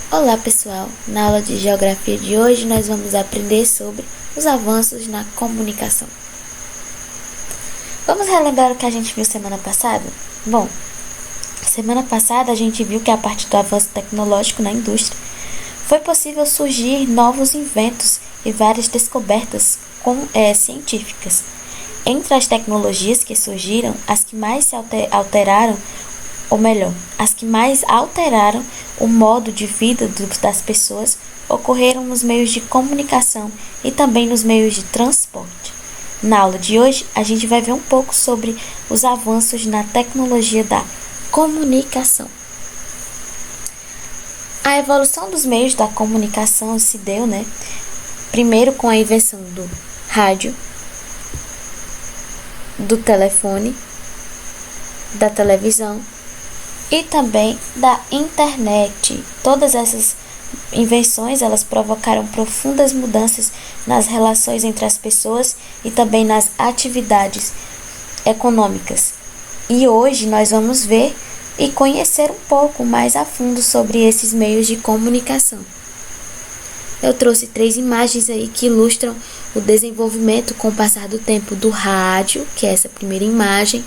Olá pessoal, na aula de Geografia de hoje nós vamos aprender sobre os avanços na comunicação. Vamos relembrar o que a gente viu semana passada? Bom, semana passada a gente viu que a partir do avanço tecnológico na indústria foi possível surgir novos inventos e várias descobertas científicas. Entre as tecnologias que surgiram, as que mais alteraram o modo de vida das pessoas ocorreram nos meios de comunicação e também nos meios de transporte. Na aula de hoje, a gente vai ver um pouco sobre os avanços na tecnologia da comunicação. A evolução dos meios da comunicação se deu, primeiro com a invenção do rádio, do telefone, da televisão e também da internet. Todas essas invenções, elas provocaram profundas mudanças nas relações entre as pessoas e também nas atividades econômicas. E hoje nós vamos ver e conhecer um pouco mais a fundo sobre esses meios de comunicação. Eu trouxe 3 imagens aí que ilustram o desenvolvimento com o passar do tempo do rádio, que é essa primeira imagem,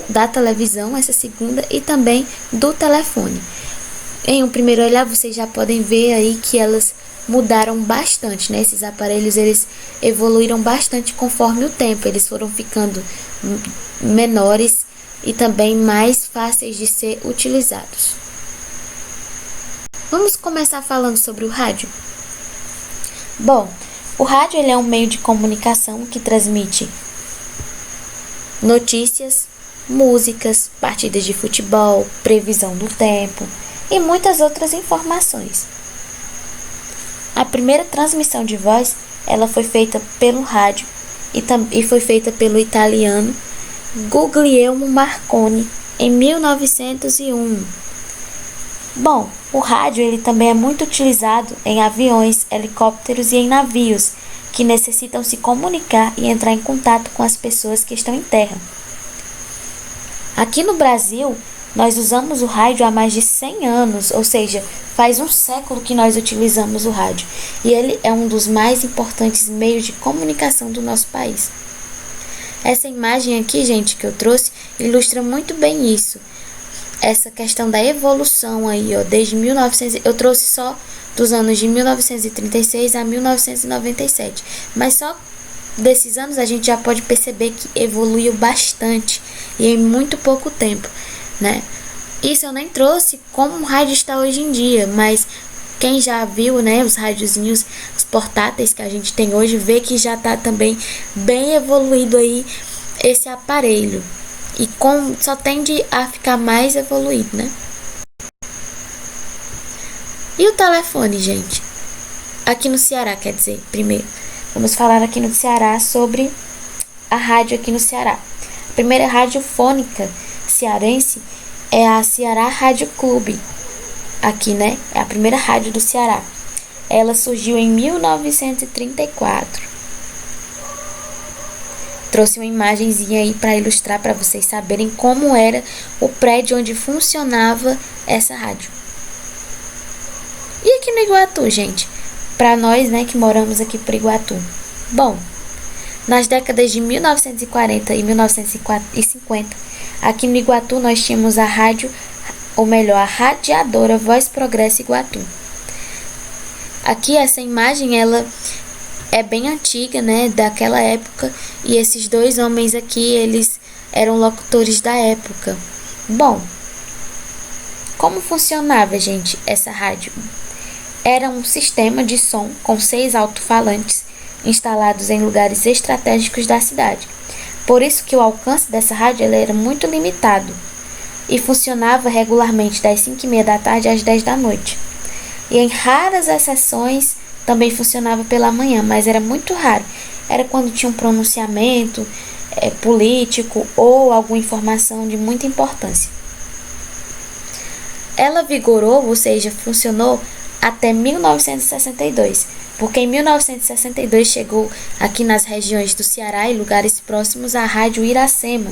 da televisão, essa segunda, e também do telefone. Em um primeiro olhar, vocês já podem ver aí que elas mudaram bastante, Esses aparelhos, eles evoluíram bastante conforme o tempo, eles foram ficando menores e também mais fáceis de ser utilizados. Vamos começar falando sobre o rádio. Bom, o rádio ele é um meio de comunicação que transmite notícias, músicas, partidas de futebol, previsão do tempo e muitas outras informações. A primeira transmissão de voz, ela foi feita pelo rádio e foi feita pelo italiano Guglielmo Marconi em 1901. Bom, o rádio ele também é muito utilizado em aviões, helicópteros e em navios que necessitam se comunicar e entrar em contato com as pessoas que estão em terra. Aqui no Brasil, nós usamos o rádio há mais de 100 anos, ou seja, faz um século que nós utilizamos o rádio. E ele é um dos mais importantes meios de comunicação do nosso país. Essa imagem aqui, gente, que eu trouxe, ilustra muito bem isso. Essa questão da evolução aí, desde 1900, eu trouxe só dos anos de 1936 a 1997, mas só desses anos a gente já pode perceber que evoluiu bastante e em muito pouco tempo, Isso eu nem trouxe como o rádio está hoje em dia, mas quem já viu, os rádiozinhos, os portáteis que a gente tem hoje, vê que já está também bem evoluído aí esse aparelho. E só tende a ficar mais evoluído, E o telefone, gente? Aqui no Ceará, quer dizer, primeiro. Vamos falar aqui no Ceará sobre a rádio aqui no Ceará. A primeira radiofônica cearense é a Ceará Rádio Clube. Aqui, É a primeira rádio do Ceará. Ela surgiu em 1934. Trouxe uma imagenzinha aí para ilustrar, para vocês saberem como era o prédio onde funcionava essa rádio. E aqui no Iguatu, gente? Para nós, que moramos aqui por Iguatu. Bom, nas décadas de 1940 e 1950, aqui no Iguatu nós tínhamos a rádio, ou melhor, a radiadora Voz Progresso Iguatu. Aqui essa imagem, ela é bem antiga, daquela época, e esses 2 homens aqui, eles eram locutores da época. Bom, como funcionava, gente, essa rádio? Era um sistema de som com 6 alto-falantes instalados em lugares estratégicos da cidade. Por isso que o alcance dessa rádio ele era muito limitado e funcionava regularmente das 5h30 da tarde às 10 da noite. E em raras exceções também funcionava pela manhã, mas era muito raro. Era quando tinha um pronunciamento político ou alguma informação de muita importância. Ela vigorou, ou seja, funcionou até 1962, porque em 1962 chegou aqui nas regiões do Ceará e lugares próximos a Rádio Iracema,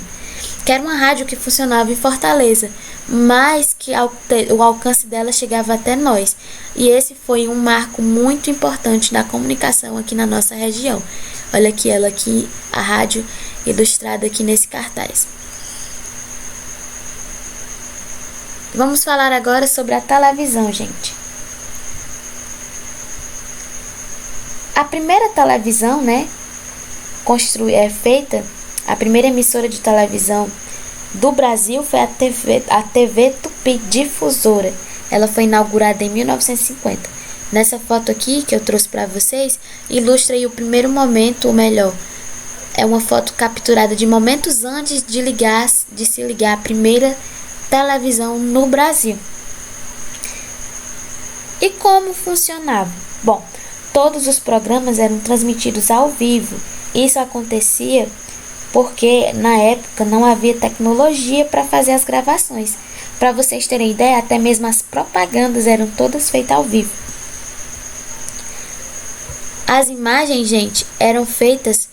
que era uma rádio que funcionava em Fortaleza, mas que o alcance dela chegava até nós. E esse foi um marco muito importante da comunicação aqui na nossa região. Olha aqui ela aqui, a rádio ilustrada aqui nesse cartaz. Vamos falar agora sobre a televisão, gente. A primeira televisão, né, feita, a primeira emissora de televisão do Brasil foi a TV Tupi Difusora. Ela foi inaugurada em 1950. Nessa foto aqui que eu trouxe para vocês, ilustra aí o primeiro momento, ou melhor, é uma foto capturada de momentos antes de se ligar a primeira televisão no Brasil. E como funcionava? Bom, todos os programas eram transmitidos ao vivo. Isso acontecia porque na época não havia tecnologia para fazer as gravações. Para vocês terem ideia, até mesmo as propagandas eram todas feitas ao vivo. As imagens, gente, eram feitas,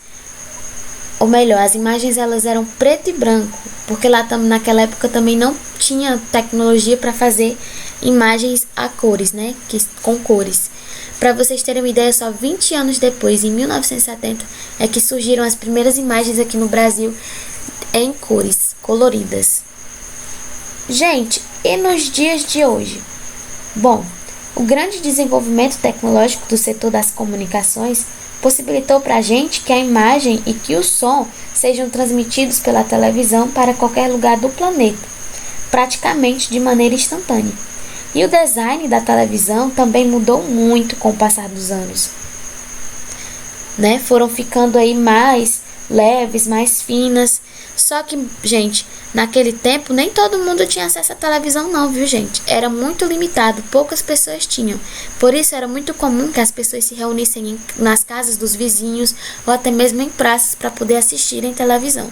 ou melhor, as imagens elas eram preto e branco, porque lá naquela época também não tinha tecnologia para fazer imagens a cores, né, com cores. Para vocês terem uma ideia, só 20 anos depois, em 1970, é que surgiram as primeiras imagens aqui no Brasil em cores coloridas. Gente, e nos dias de hoje? Bom, o grande desenvolvimento tecnológico do setor das comunicações possibilitou para a gente que a imagem e que o som sejam transmitidos pela televisão para qualquer lugar do planeta, praticamente de maneira instantânea. E o design da televisão também mudou muito com o passar dos anos, né? Foram ficando aí mais leves, mais finas. Só que, gente, naquele tempo nem todo mundo tinha acesso à televisão não, viu, gente? Era muito limitado, poucas pessoas tinham. Por isso era muito comum que as pessoas se reunissem nas casas dos vizinhos ou até mesmo em praças para poder assistirem televisão.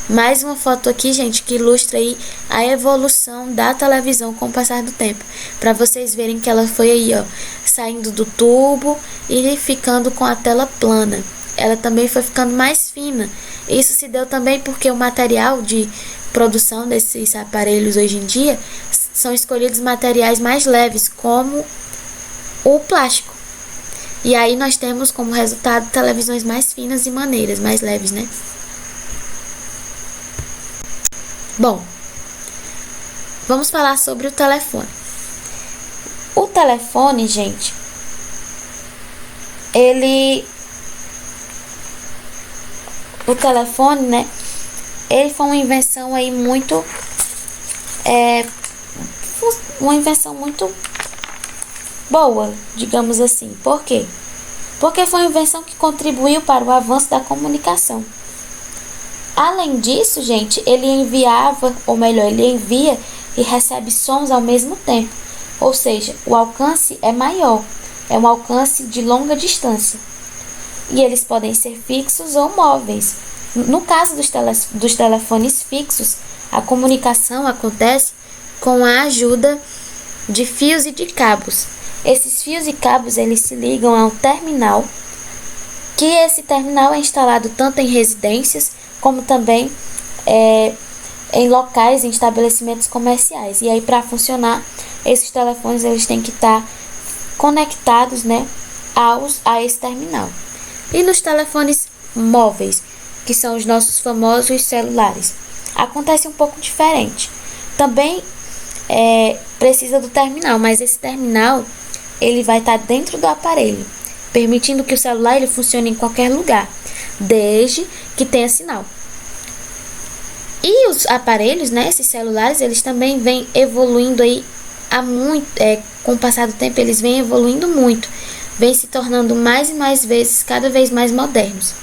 Mais uma foto aqui, gente, que ilustra aí a evolução da televisão com o passar do tempo. Para vocês verem que ela foi aí, ó, saindo do tubo e ficando com a tela plana. Ela também foi ficando mais fina. Isso se deu também porque o material de produção desses aparelhos hoje em dia são escolhidos materiais mais leves, como o plástico. E aí nós temos como resultado televisões mais finas e maneiras, mais leves, né? Bom, vamos falar sobre o telefone. O telefone, gente, o telefone, né, ele foi uma invenção aí muito, uma invenção muito boa, digamos assim. Por quê? Porque foi uma invenção que contribuiu para o avanço da comunicação. Além disso, gente, ele enviava, ou melhor, ele envia e recebe sons ao mesmo tempo. Ou seja, o alcance é maior, é um alcance de longa distância. E eles podem ser fixos ou móveis. No caso dos telefones fixos, a comunicação acontece com a ajuda de fios e de cabos. Esses fios e cabos, eles se ligam a um terminal, que esse terminal é instalado tanto em residências como também em locais, em estabelecimentos comerciais. E aí, para funcionar, esses telefones eles têm que estar conectados, né, a esse terminal. E nos telefones móveis, que são os nossos famosos celulares, acontece um pouco diferente. Também precisa do terminal, mas esse terminal ele vai estar dentro do aparelho, permitindo que o celular ele funcione em qualquer lugar, desde que tenha sinal. E os aparelhos, né, esses celulares, eles também vêm evoluindo aí com o passar do tempo, eles vêm evoluindo muito, vêm se tornando mais e mais vezes, cada vez mais modernos.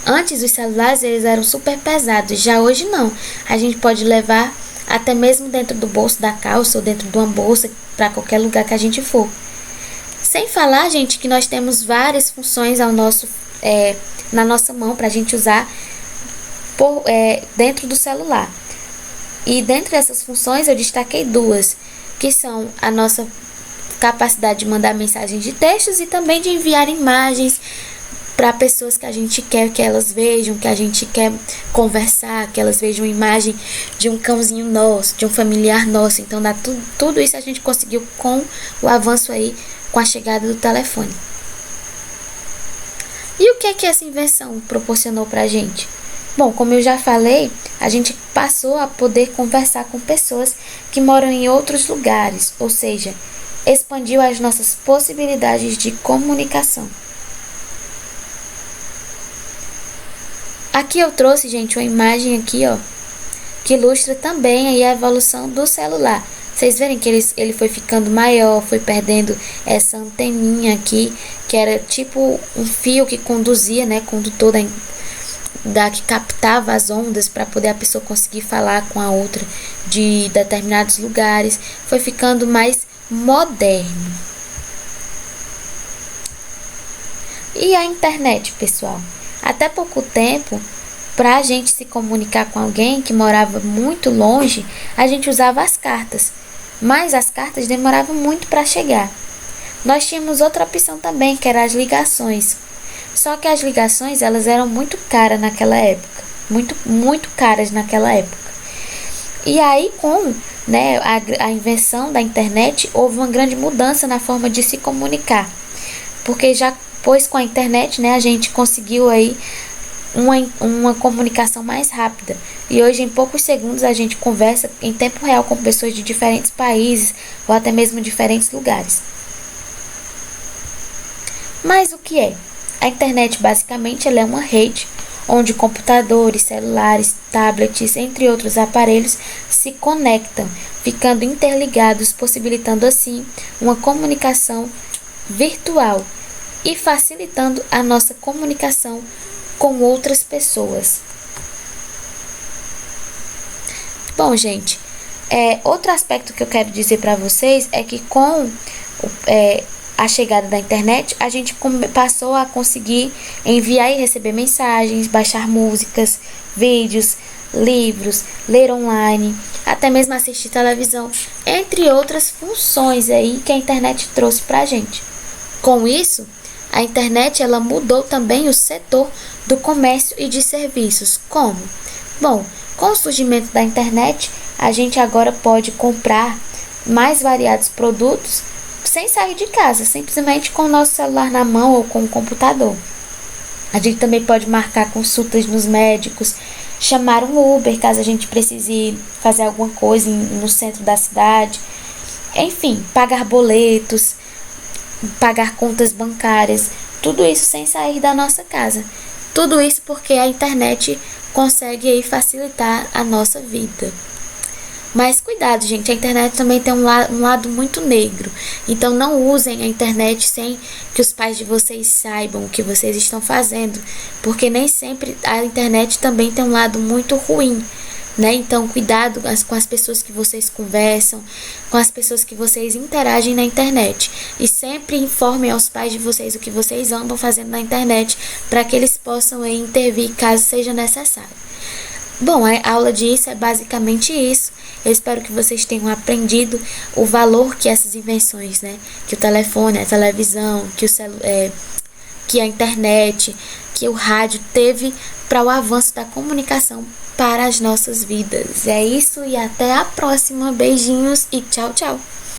Antes os celulares eles eram super pesados, já hoje não. A gente pode levar até mesmo dentro do bolso da calça ou dentro de uma bolsa para qualquer lugar que a gente for. Sem falar, gente, que nós temos várias funções na nossa mão para a gente usar dentro do celular. E dentre essas funções eu destaquei duas, que são a nossa capacidade de mandar mensagens de textos e também de enviar imagens para pessoas que a gente quer que elas vejam, que a gente quer conversar, que elas vejam imagem de um cãozinho nosso, de um familiar nosso. Então, tudo isso a gente conseguiu com o avanço aí, com a chegada do telefone. E o que é que essa invenção proporcionou para a gente? Bom, como eu já falei, a gente passou a poder conversar com pessoas que moram em outros lugares, ou seja, expandiu as nossas possibilidades de comunicação. Aqui eu trouxe, gente, uma imagem aqui, ó, que ilustra também aí a evolução do celular. Vocês verem que ele foi ficando maior, foi perdendo essa anteninha aqui, que era tipo um fio que conduzia, né, condutor que captava as ondas para poder a pessoa conseguir falar com a outra de determinados lugares. Foi ficando mais moderno. E a internet, pessoal? Até pouco tempo, para a gente se comunicar com alguém que morava muito longe, a gente usava as cartas, mas as cartas demoravam muito para chegar. Nós tínhamos outra opção também, que eram as ligações. Só que as ligações, elas eram muito caras naquela época, muito caras naquela época. E aí, com a invenção da internet, houve uma grande mudança na forma de se comunicar, porque pois com a internet, a gente conseguiu aí uma comunicação mais rápida. E hoje, em poucos segundos, a gente conversa em tempo real com pessoas de diferentes países ou até mesmo diferentes lugares. Mas o que é? A internet, basicamente, ela é uma rede onde computadores, celulares, tablets, entre outros aparelhos, se conectam, ficando interligados, possibilitando assim uma comunicação virtual e facilitando a nossa comunicação com outras pessoas. Bom, gente, outro aspecto que eu quero dizer para vocês é que com a chegada da internet, a gente passou a conseguir enviar e receber mensagens, baixar músicas, vídeos, livros, ler online, até mesmo assistir televisão, entre outras funções aí que a internet trouxe para a gente. Com isso, a internet ela mudou também o setor do comércio e de serviços. Como? Bom, com o surgimento da internet, a gente agora pode comprar mais variados produtos sem sair de casa, simplesmente com o nosso celular na mão ou com o computador. A gente também pode marcar consultas nos médicos, chamar um Uber caso a gente precise fazer alguma coisa no centro da cidade. Enfim, pagar boletos, pagar contas bancárias, tudo isso sem sair da nossa casa. Tudo isso porque a internet consegue aí facilitar a nossa vida. Mas cuidado, gente, a internet também tem um lado muito negro. Então não usem a internet sem que os pais de vocês saibam o que vocês estão fazendo, porque nem sempre a internet também tem um lado muito ruim. Então, cuidado com as pessoas que vocês conversam, com as pessoas que vocês interagem na internet. E sempre informem aos pais de vocês o que vocês andam fazendo na internet, para que eles possam intervir caso seja necessário. Bom, a aula de isso é basicamente isso. Eu espero que vocês tenham aprendido o valor que essas invenções, que o telefone, a televisão, que a internet, que o rádio teve para o avanço da comunicação para as nossas vidas. É isso e até a próxima. Beijinhos e tchau, tchau.